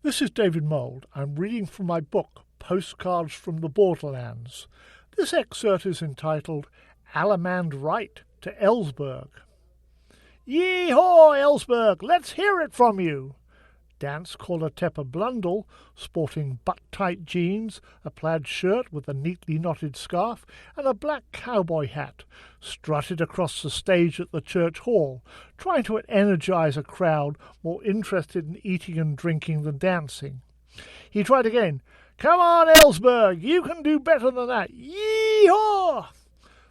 This is David Mould. I'm reading from my book, Postcards from the Borderlands. This excerpt is entitled Allemand Right to Elsburg. Yee-haw, Elsburg! Let's hear it from you! Dance caller Tepper Blundell, sporting butt-tight jeans, a plaid shirt with a neatly knotted scarf, and a black cowboy hat, strutted across the stage at the church hall, trying to energize a crowd more interested in eating and drinking than dancing. He tried again. "Come on, Elsburg! You can do better than that! Yee-haw!"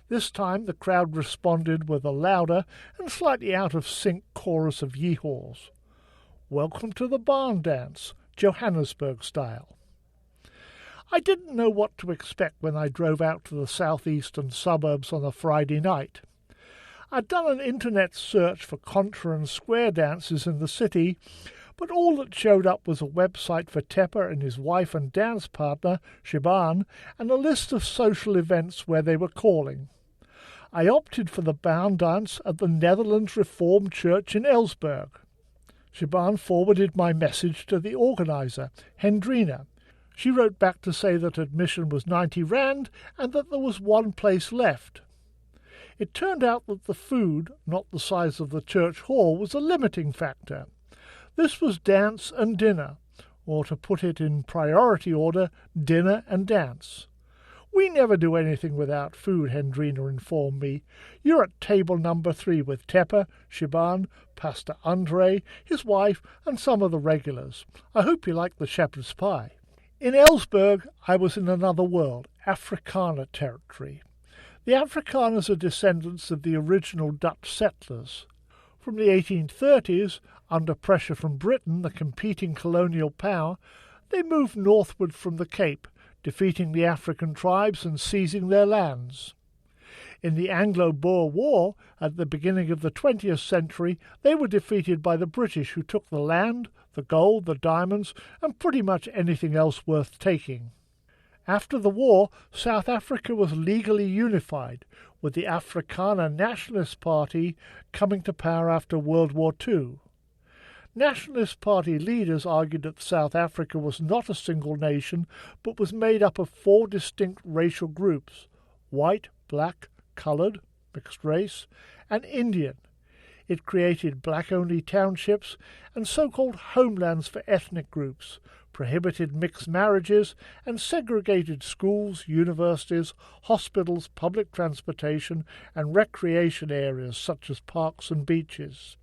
This time the crowd responded with a louder and slightly out-of-sync chorus of yee-haws. Welcome to the barn dance, Johannesburg style. I didn't know what to expect when I drove out to the southeastern suburbs on a Friday night. I'd done an internet search for contra and square dances in the city, but all that showed up was a website for Tepper and his wife and dance partner, Shiban, and a list of social events where they were calling. I opted for the barn dance at the Netherlands Reformed Church in Elsburg. Shiban forwarded my message to the organizer, Hendrina. She wrote back to say that admission was 90 rand and that there was one place left. It turned out that the food, not the size of the church hall, was a limiting factor. This was dance and dinner, or to put it in priority order, dinner and dance. "We never do anything without food," Hendrina informed me. "You're at table number 3 with Tepper, Shiban, Pastor Andre, his wife, and some of the regulars. I hope you like the shepherd's pie." In Elsburg, I was in another world, Afrikaner territory. The Afrikaners are descendants of the original Dutch settlers. From the 1830s, under pressure from Britain, the competing colonial power, they moved northward from the Cape, defeating the African tribes and seizing their lands. In the Anglo-Boer War, at the beginning of the 20th century, they were defeated by the British, who took the land, the gold, the diamonds, and pretty much anything else worth taking. After the war, South Africa was legally unified, with the Afrikaner Nationalist Party coming to power after World War II. Nationalist Party leaders argued that South Africa was not a single nation, but was made up of 4 distinct racial groups: white, black, coloured, mixed race, and Indian. It created black-only townships and so-called homelands for ethnic groups, prohibited mixed marriages, and segregated schools, universities, hospitals, public transportation, and recreation areas such as parks and beaches.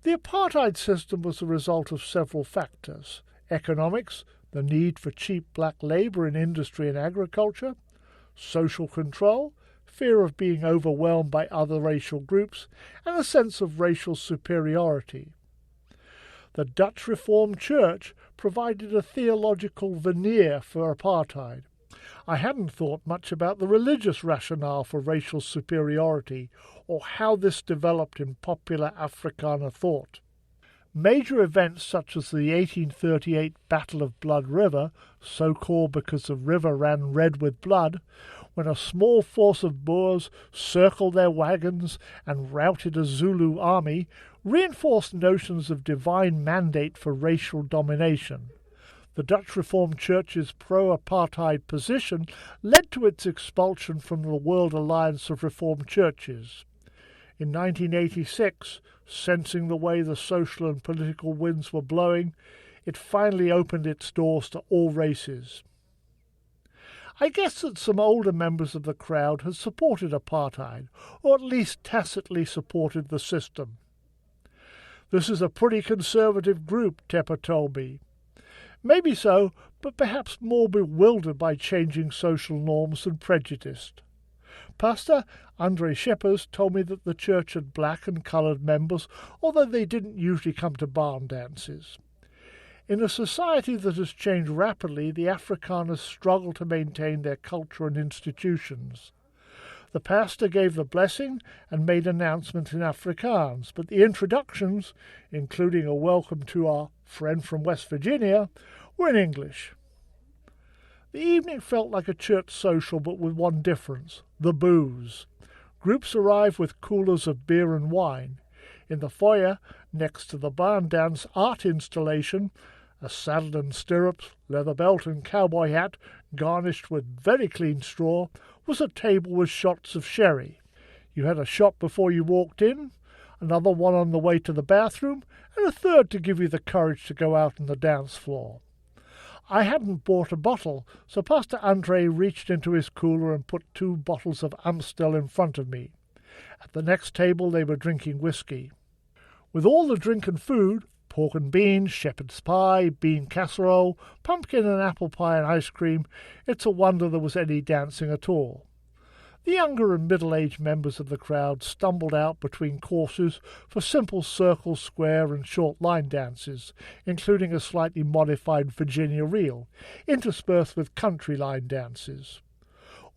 The apartheid system was the result of several factors: economics, the need for cheap black labour in industry and agriculture; social control, fear of being overwhelmed by other racial groups, and a sense of racial superiority. The Dutch Reformed Church provided a theological veneer for apartheid. I hadn't thought much about the religious rationale for racial superiority, or how this developed in popular Afrikaner thought. Major events such as the 1838 Battle of Blood River, so called because the river ran red with blood, when a small force of Boers circled their wagons and routed a Zulu army, reinforced notions of divine mandate for racial domination. The Dutch Reformed Church's pro-apartheid position led to its expulsion from the World Alliance of Reformed Churches. In 1986, sensing the way the social and political winds were blowing, it finally opened its doors to all races. I guess that some older members of the crowd had supported apartheid, or at least tacitly supported the system. "This is a pretty conservative group," Tepper told me. Maybe so, but perhaps more bewildered by changing social norms than prejudiced. Pastor Andre Scheppers told me that the church had black and coloured members, although they didn't usually come to barn dances. In a society that has changed rapidly, the Afrikaners struggle to maintain their culture and institutions. The pastor gave the blessing and made announcements in Afrikaans, but the introductions, including a welcome to our friend from West Virginia, were in English. The evening felt like a church social, but with one difference: the booze. Groups arrived with coolers of beer and wine. In the foyer, next to the barn dance art installation, a saddle and stirrups, leather belt and cowboy hat, garnished with very clean straw, was a table with shots of sherry. You had a shot before you walked in, another one on the way to the bathroom, and a third to give you the courage to go out on the dance floor. I hadn't bought a bottle, so Pastor Andre reached into his cooler and put 2 bottles of Amstel in front of me. At the next table they were drinking whiskey. With all the drink and food, pork and beans, shepherd's pie, bean casserole, pumpkin and apple pie and ice cream, it's a wonder there was any dancing at all. The younger and middle-aged members of the crowd stumbled out between courses for simple circle, square and short line dances, including a slightly modified Virginia reel, interspersed with country line dances.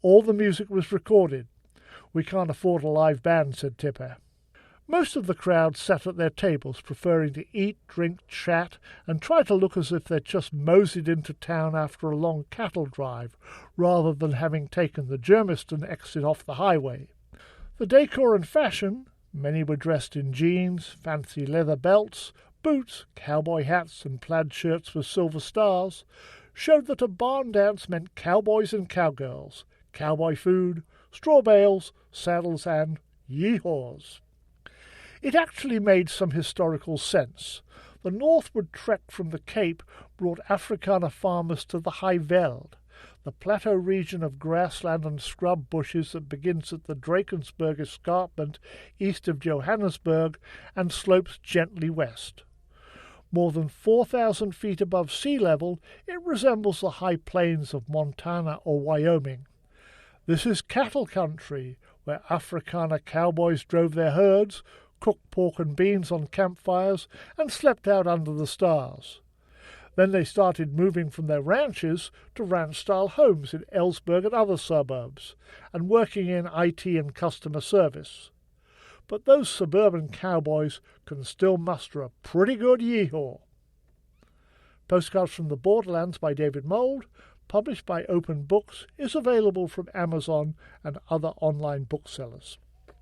All the music was recorded. "We can't afford a live band," said Tipper. Most of the crowd sat at their tables, preferring to eat, drink, chat, and try to look as if they'd just moseyed into town after a long cattle drive, rather than having taken the Germiston exit off the highway. The decor and fashion, many were dressed in jeans, fancy leather belts, boots, cowboy hats, and plaid shirts with silver stars, showed that a barn dance meant cowboys and cowgirls, cowboy food, straw bales, saddles, and yee-haws. It actually made some historical sense. The northward trek from the Cape brought Afrikaner farmers to the High Veld, the plateau region of grassland and scrub bushes that begins at the Drakensberg escarpment east of Johannesburg and slopes gently west. More than 4,000 feet above sea level, it resembles the high plains of Montana or Wyoming. This is cattle country, where Afrikaner cowboys drove their herds, cooked pork and beans on campfires, and slept out under the stars. Then they started moving from their ranches to ranch-style homes in Elsburg and other suburbs, and working in IT and customer service. But those suburban cowboys can still muster a pretty good yee-haw. Postcards from the Borderlands by David Mould, published by Open Books, is available from Amazon and other online booksellers.